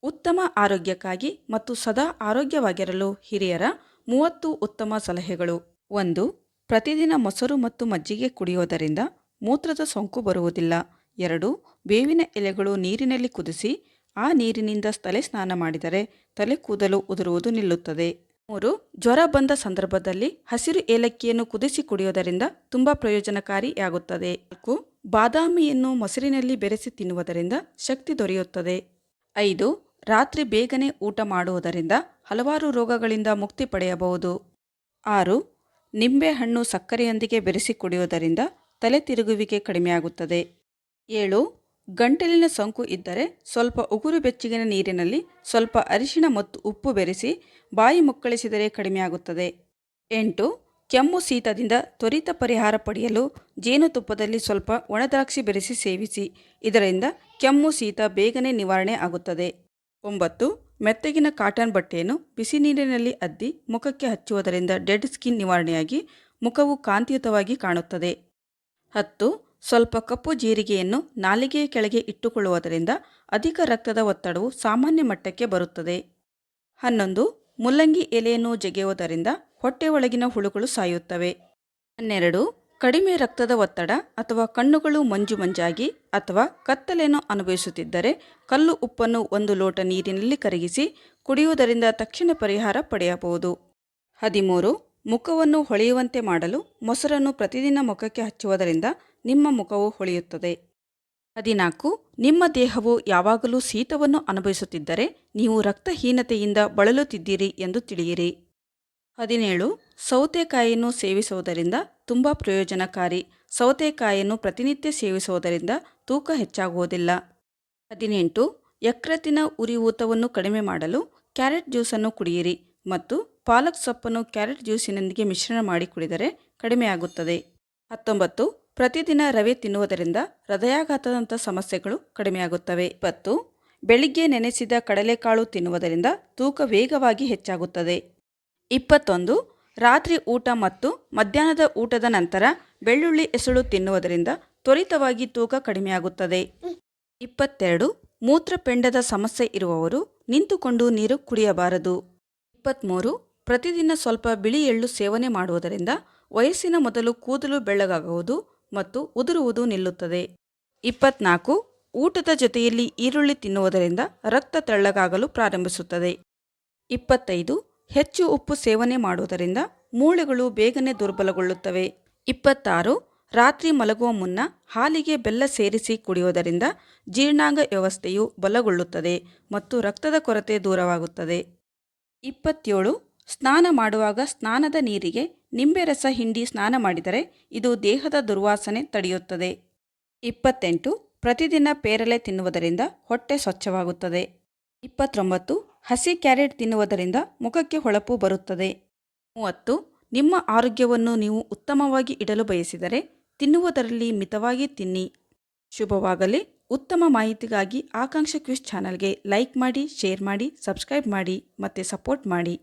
ಉತ್ತಮ ಆರೋಗ್ಯಕ್ಕಾಗಿ ಮತ್ತು ಸದಾ ಆರೋಗ್ಯವಾಗಿರಲು ಹಿರಿಯರ 30 ಉತ್ತಮ ಸಲಹೆಗಳು. 1. ಪ್ರತಿದಿನ ಮೊಸರು ಮತ್ತು ಮಜ್ಜಿಗೆ ಕುಡಿಯೋದರಿಂದ ಮೂತ್ರದ ಸೋಂಕು ಬರುವುದಿಲ್ಲ. 2. ಬೇವಿನ ಎಲೆಗಳು ನೀರಿನಲ್ಲಿ ಕುದಿಸಿ ಆ ನೀರಿನಿಂದ ತಲೆ ಸ್ನಾನ ಮಾಡಿದರೆ ತಲೆ ಕೂದಲು ಉದುರುವುದು ನಿಲ್ಲುತ್ತದೆ. 3. ಜ್ವರ ಬಂದ ಸಂದರ್ಭದಲ್ಲಿ ಹಸಿರು ಏಲಕ್ಕಿಯನ್ನು ಕುದಿಸಿ ಕುಡಿಯೋದರಿಂದ ತುಂಬ ಪ್ರಯೋಜನಕಾರಿಯಾಗುತ್ತದೆ. 4. ಬಾದಾಮಿಯನ್ನು ಮೊಸರಿನಲ್ಲಿ ಬೆರೆಸಿ ತಿನ್ನುವುದರಿಂದ ಶಕ್ತಿ ದೊರೆಯುತ್ತದೆ. 5. ರಾತ್ರಿ ಬೇಗನೆ ಊಟ ಮಾಡುವುದರಿಂದ ಹಲವಾರು ರೋಗಗಳಿಂದ ಮುಕ್ತಿ ಪಡೆಯಬಹುದು. 6. ನಿಂಬೆಹಣ್ಣು ಸಕ್ಕರೆಯೊಂದಿಗೆ ಬೆರೆಸಿ ಕುಡಿಯುವುದರಿಂದ ತಲೆ ತಿರುಗುವಿಕೆ ಕಡಿಮೆಯಾಗುತ್ತದೆ. 7. ಗಂಟಲಿನ ಸೋಂಕು ಇದ್ದರೆ ಸ್ವಲ್ಪ ಉಗುರು ಬೆಚ್ಚಗಿನ ನೀರಿನಲ್ಲಿ ಸ್ವಲ್ಪ ಅರಿಶಿಣ ಮತ್ತು ಉಪ್ಪು ಬೆರೆಸಿ ಬಾಯಿ ಮುಕ್ಕಳಿಸಿದರೆ ಕಡಿಮೆಯಾಗುತ್ತದೆ. 8. ಕೆಮ್ಮು ಶೀತದಿಂದ ತ್ವರಿತ ಪರಿಹಾರ ಪಡೆಯಲು ಜೇನುತುಪ್ಪದಲ್ಲಿ ಸ್ವಲ್ಪ ಒಣದ್ರಾಕ್ಷಿ ಬೆರೆಸಿ ಸೇವಿಸಿ. ಇದರಿಂದ ಕೆಮ್ಮು ಶೀತ ಬೇಗನೆ ನಿವಾರಣೆ ಆಗುತ್ತದೆ. 9. ಮೆತ್ತಗಿನ ಕಾಟನ್ ಬಟ್ಟೆಯನ್ನು ಬಿಸಿ ನೀರಿನಲ್ಲಿ ಅದ್ದಿ ಮುಖಕ್ಕೆ ಹಚ್ಚುವುದರಿಂದ ಡೆಡ್ ಸ್ಕಿನ್ ನಿವಾರಣೆಯಾಗಿ ಮುಖವು ಕಾಂತಿಯುತವಾಗಿ ಕಾಣುತ್ತದೆ. 10. ಸ್ವಲ್ಪ ಕಪ್ಪು ಜೀರಿಗೆಯನ್ನು ನಾಲಿಗೆಯ ಕೆಳಗೆ ಇಟ್ಟುಕೊಳ್ಳುವುದರಿಂದ ಅಧಿಕ ರಕ್ತದ ಒತ್ತಡವು ಸಾಮಾನ್ಯ ಮಟ್ಟಕ್ಕೆ ಬರುತ್ತದೆ. 11. ಮುಲ್ಲಂಗಿ ಎಲೆಯನ್ನು ಜಗಿಯುವುದರಿಂದ ಹೊಟ್ಟೆ ಒಳಗಿನ ಹುಳುಗಳು ಸಾಯುತ್ತವೆ. 12. ಕಡಿಮೆ ರಕ್ತದ ಒತ್ತಡ ಅಥವಾ ಕಣ್ಣುಗಳು ಮಂಜು ಮಂಜಾಗಿ ಅಥವಾ ಕತ್ತಲೆಯನ್ನು ಅನುಭವಿಸುತ್ತಿದ್ದರೆ ಕಲ್ಲು ಉಪ್ಪನ್ನು 1 ಲೋಟ ನೀರಿನಲ್ಲಿ ಕರಗಿಸಿ ಕುಡಿಯುವುದರಿಂದ ತಕ್ಷಣ ಪರಿಹಾರ ಪಡೆಯಬಹುದು. 13. ಮುಖವನ್ನು ಹೊಳೆಯುವಂತೆ ಮಾಡಲು ಮೊಸರನ್ನು ಪ್ರತಿದಿನ ಮುಖಕ್ಕೆ ಹಚ್ಚುವುದರಿಂದ ನಿಮ್ಮ ಮುಖವು ಹೊಳೆಯುತ್ತದೆ. 14. ನಿಮ್ಮ ದೇಹವು ಯಾವಾಗಲೂ ಶೀತವನ್ನು ಅನುಭವಿಸುತ್ತಿದ್ದರೆ ನೀವು ರಕ್ತಹೀನತೆಯಿಂದ ಬಳಲುತ್ತಿದ್ದೀರಿ ಎಂದು ತಿಳಿಯಿರಿ. 17. ಸೌತೆಕಾಯಿಯನ್ನು ಸೇವಿಸುವುದರಿಂದ ತುಂಬ ಪ್ರಯೋಜನಕಾರಿ. ಸೌತೆಕಾಯಿಯನ್ನು ಪ್ರತಿನಿತ್ಯ ಸೇವಿಸುವುದರಿಂದ ತೂಕ ಹೆಚ್ಚಾಗುವುದಿಲ್ಲ. 18. ಯಕೃತ್ತಿನ ಉರಿಯೂತವನ್ನು ಕಡಿಮೆ ಮಾಡಲು ಕ್ಯಾರೆಟ್ ಜ್ಯೂಸನ್ನು ಕುಡಿಯಿರಿ ಮತ್ತು ಪಾಲಕ್ ಸೊಪ್ಪನ್ನು ಕ್ಯಾರೆಟ್ ಜ್ಯೂಸಿನೊಂದಿಗೆ ಮಿಶ್ರಣ ಮಾಡಿ ಕುಡಿದರೆ ಕಡಿಮೆಯಾಗುತ್ತದೆ. 19. ಪ್ರತಿದಿನ ರವೆ ತಿನ್ನುವುದರಿಂದ ಹೃದಯಾಘಾತದಂಥ ಸಮಸ್ಯೆಗಳು ಕಡಿಮೆಯಾಗುತ್ತವೆ. 20. ಬೆಳಿಗ್ಗೆ ನೆನೆಸಿದ ಕಡಲೆಕಾಳು ತಿನ್ನುವುದರಿಂದ ತೂಕ ವೇಗವಾಗಿ ಹೆಚ್ಚಾಗುತ್ತದೆ. 21. ರಾತ್ರಿ ಊಟ ಮತ್ತು ಮಧ್ಯಾಹ್ನದ ಊಟದ ನಂತರ ಬೆಳ್ಳುಳ್ಳಿ ಎಸಳು ತಿನ್ನುವುದರಿಂದ ತ್ವರಿತವಾಗಿ ತೂಕ ಕಡಿಮೆಯಾಗುತ್ತದೆ. 22. ಮೂತ್ರಪಿಂಡದ ಸಮಸ್ಯೆ ಇರುವವರು ನಿಂತುಕೊಂಡು ನೀರು ಕುಡಿಯಬಾರದು. 23. ಪ್ರತಿದಿನ ಸ್ವಲ್ಪ ಬಿಳಿ ಎಳ್ಳು ಸೇವನೆ ಮಾಡುವುದರಿಂದ ವಯಸ್ಸಿನ ಮೊದಲು ಕೂದಲು ಬೆಳ್ಳಗಾಗುವುದು ಮತ್ತು ಉದುರುವುದು ನಿಲ್ಲುತ್ತದೆ. 24. ಊಟದ ಜೊತೆಯಲ್ಲಿ ಈರುಳ್ಳಿ ತಿನ್ನುವುದರಿಂದ ರಕ್ತ ತೆಳ್ಳಗಾಗಲು ಪ್ರಾರಂಭಿಸುತ್ತದೆ. 25. ಹೆಚ್ಚು ಉಪ್ಪು ಸೇವನೆ ಮಾಡುವುದರಿಂದ ಮೂಳೆಗಳು ಬೇಗನೆ ದುರ್ಬಲಗೊಳ್ಳುತ್ತವೆ. 26. ರಾತ್ರಿ ಮಲಗುವ ಮುನ್ನ ಹಾಲಿಗೆ ಬೆಲ್ಲ ಸೇರಿಸಿ ಕುಡಿಯುವುದರಿಂದ ಜೀರ್ಣಾಂಗ ವ್ಯವಸ್ಥೆಯು ಬಲಗೊಳ್ಳುತ್ತದೆ ಮತ್ತು ರಕ್ತದ ಕೊರತೆ ದೂರವಾಗುತ್ತದೆ. 27. ಸ್ನಾನ ಮಾಡುವಾಗ ಸ್ನಾನದ ನೀರಿಗೆ ನಿಂಬೆ ರಸ ಹಿಂಡಿ ಸ್ನಾನ ಮಾಡಿದರೆ ಇದು ದೇಹದ ದುರ್ವಾಸನೆ ತಡೆಯುತ್ತದೆ. 28. ಪ್ರತಿದಿನ ಪೇರಲೆ ತಿನ್ನುವುದರಿಂದ ಹೊಟ್ಟೆ ಸ್ವಚ್ಛವಾಗುತ್ತದೆ. 29. ಹಸಿ ಕ್ಯಾರೆಟ್ ತಿನ್ನುವುದರಿಂದ ಮುಖಕ್ಕೆ ಹೊಳಪು ಬರುತ್ತದೆ. 30. ನಿಮ್ಮ ಆರೋಗ್ಯವನ್ನು ನೀವು ಉತ್ತಮವಾಗಿ ಇಡಲು ಬಯಸಿದರೆ ತಿನ್ನುವುದರಲ್ಲಿ ಮಿತವಾಗಿ ತಿನ್ನಿ. ಶುಭವಾಗಲಿ. ಉತ್ತಮ ಮಾಹಿತಿಗಾಗಿ ಆಕಾಂಕ್ಷ ಕ್ವಿಜ್ ಚಾನಲ್ಗೆ ಲೈಕ್ ಮಾಡಿ, ಶೇರ್ ಮಾಡಿ, ಸಬ್ಸ್ಕ್ರೈಬ್ ಮಾಡಿ ಮತ್ತು ಸಪೋರ್ಟ್ ಮಾಡಿ.